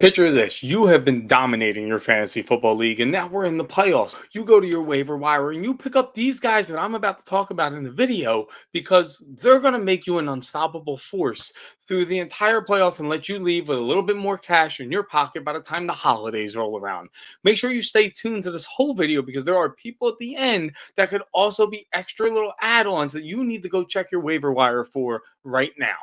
Picture this. You have been dominating your fantasy football league, and now we're in the playoffs. You go to your waiver wire and you pick up these guys that I'm about to talk about in the video because they're going to make you an unstoppable force through the entire playoffs and let you leave with a little bit more cash in your pocket by the time the holidays roll around. Make sure you stay tuned to this whole video because there are people at the end that could also be extra little add ons that you need to go check your waiver wire for right now.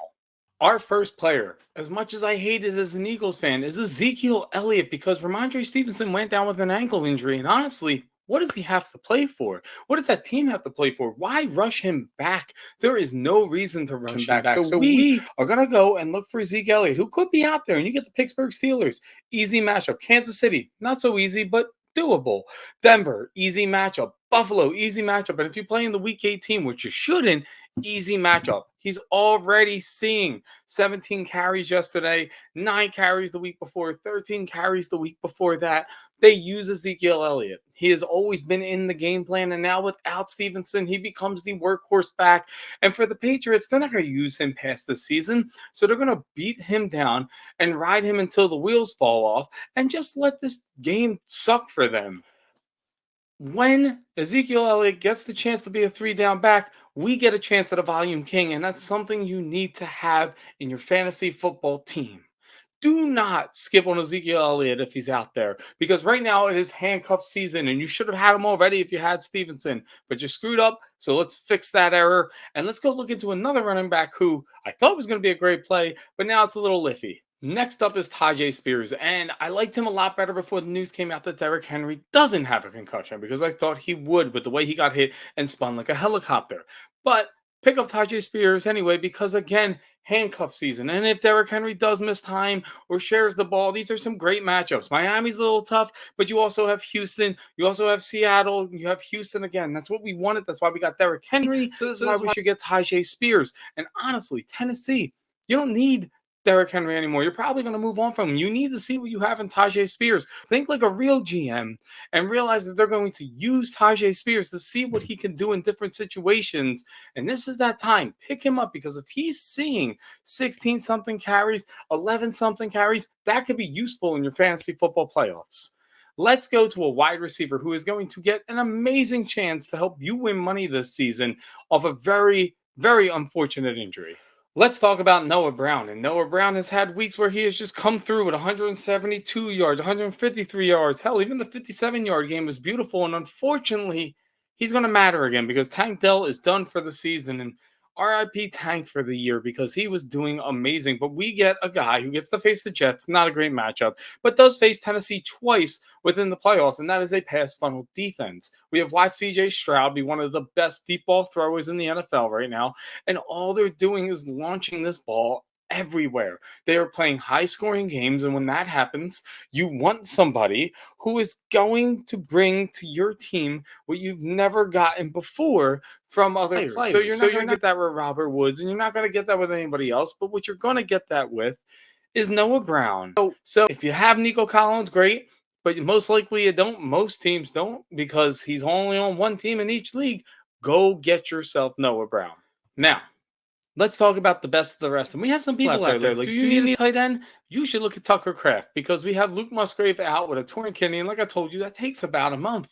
Our first player, as much as I hate it as an Eagles fan, is Ezekiel Elliott because Ramondre Stevenson went down with an ankle injury. And honestly, what does he have to play for? What does that team have to play for? Why rush him back? There is no reason to rush him back. So we are going to go and look for Zeke Elliott, who could be out there. And you get the Pittsburgh Steelers. Easy matchup. Kansas City, not so easy, but doable. Denver, easy matchup. Buffalo, easy matchup. And if you play in the Week 18, which you shouldn't, easy matchup. He's already seeing 17 carries yesterday, 9 carries the week before, 13 carries the week before that. They use Ezekiel Elliott. He has always been in the game plan, and now without Stevenson, he becomes the workhorse back. And for the Patriots, they're not going to use him past this season, so they're going to beat him down and ride him until the wheels fall off and just let this game suck for them. When Ezekiel Elliott gets the chance to be a 3-down back, we get a chance at a volume king, and that's something you need to have in your fantasy football team. Do not skip on Ezekiel Elliott if he's out there, because right now it is handcuff season, and you should have had him already if you had Stevenson, but you screwed up, so let's fix that error, and let's go look into another running back who I thought was going to be a great play, but now it's a little iffy. Next up is Tyjae Spears, and I liked him a lot better before the news came out that Derrick Henry doesn't have a concussion because I thought he would with the way he got hit and spun like a helicopter. But pick up Tyjae Spears anyway because, again, handcuff season. And if Derrick Henry does miss time or shares the ball, these are some great matchups. Miami's a little tough, but you also have Houston. You also have Seattle. You have Houston again. That's what we wanted. That's why we got Derrick Henry. So this is why we should get Tyjae Spears. And honestly, Tennessee, you don't need Derrick Henry anymore. You're probably going to move on from him. You need to see what you have in Tyjae Spears. Think like a real GM and realize that they're going to use Tyjae Spears to see what he can do in different situations. And this is that time. Pick him up because if he's seeing 16-something carries, 11-something carries, that could be useful in your fantasy football playoffs. Let's go to a wide receiver who is going to get an amazing chance to help you win money this season off a very, very unfortunate injury. Let's talk about Noah Brown. And Noah Brown has had weeks where he has just come through with 172 yards, 153 yards. Hell, even the 57-yard game was beautiful. And unfortunately, he's going to matter again because Tank Dell is done for the season. And RIP Tank for the year because he was doing amazing. But we get a guy who gets to face the Jets, not a great matchup, but does face Tennessee twice within the playoffs, and that is a pass funnel defense. We have watched CJ Stroud be one of the best deep ball throwers in the NFL right now, and all they're doing is launching this ball everywhere. They are playing high-scoring games, and when that happens, you want somebody who is going to bring to your team what you've never gotten before from other players. So you're not going to get that with Robert Woods, and you're not going to get that with anybody else, but what you're going to get that with is Noah Brown. So if you have Nico Collins, great, but most likely you don't. Most teams don't because he's only on one team in each league. Go get yourself Noah Brown. Now, let's talk about the best of the rest. And we have some people out there. Like, do you need a tight end? You should look at Tucker Kraft because we have Luke Musgrave out with a torn kidney. And like I told you, that takes about a month.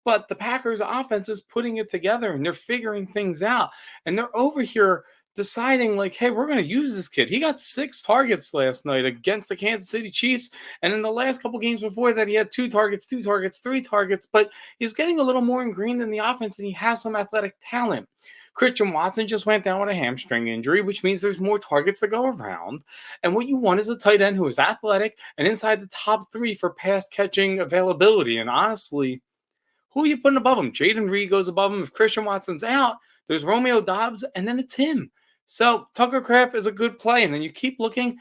But the Packers offense is putting it together and they're figuring things out. And they're over here deciding like, hey, we're going to use this kid. He got 6 targets last night against the Kansas City Chiefs. And in the last couple games before that, he had 2 targets, 3 targets. But he's getting a little more ingrained in the offense and he has some athletic talent. Christian Watson just went down with a hamstring injury, which means there's more targets to go around. And what you want is a tight end who is athletic and inside the top 3 for pass catching availability. And honestly, who are you putting above him? Jaden Reed goes above him. If Christian Watson's out, there's Romeo Doubs, and then it's him. So Tucker Kraft is a good play. And then you keep looking,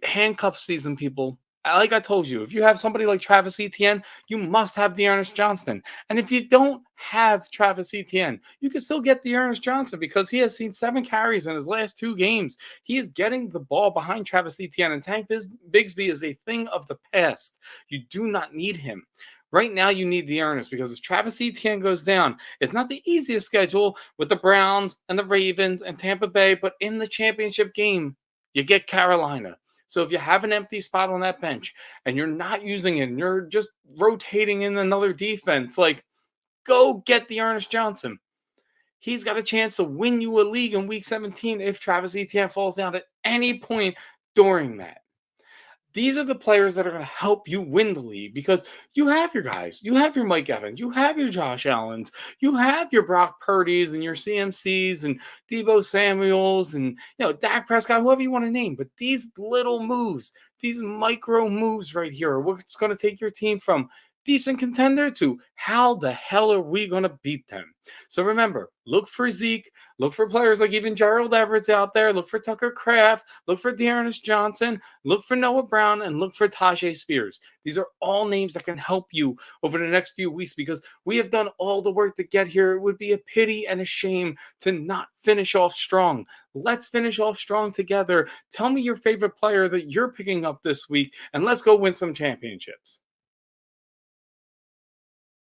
handcuff season, people. Like I told you, if you have somebody like Travis Etienne, you must have Dearness Johnston. And if you don't have Travis Etienne, you can still get Dearness Johnson because he has seen 7 carries in his last 2 games. He is getting the ball behind Travis Etienne, and Tank Bigsby is a thing of the past. You do not need him. Right now, you need Dearness because if Travis Etienne goes down, it's not the easiest schedule with the Browns and the Ravens and Tampa Bay, but in the championship game, you get Carolina. So if you have an empty spot on that bench and you're not using it and you're just rotating in another defense, like, go get the Ernest Johnson. He's got a chance to win you a league in week 17 if Travis Etienne falls down at any point during that. These are the players that are going to help you win the league because you have your guys. You have your Mike Evans. You have your Josh Allens. You have your Brock Purdy's and your CMC's and Debo Samuels and Dak Prescott, whoever you want to name. But these little moves, these micro moves right here are what's going to take your team from decent contender to how the hell are we going to beat them? So remember, look for Zeke, look for players like even Gerald Everett's out there, look for Tucker Kraft, look for Dearness Johnson, look for Noah Brown, and look for Tajay Spears. These are all names that can help you over the next few weeks because we have done all the work to get here. It would be a pity and a shame to not finish off strong. Let's finish off strong together. Tell me your favorite player that you're picking up this week, and let's go win some championships.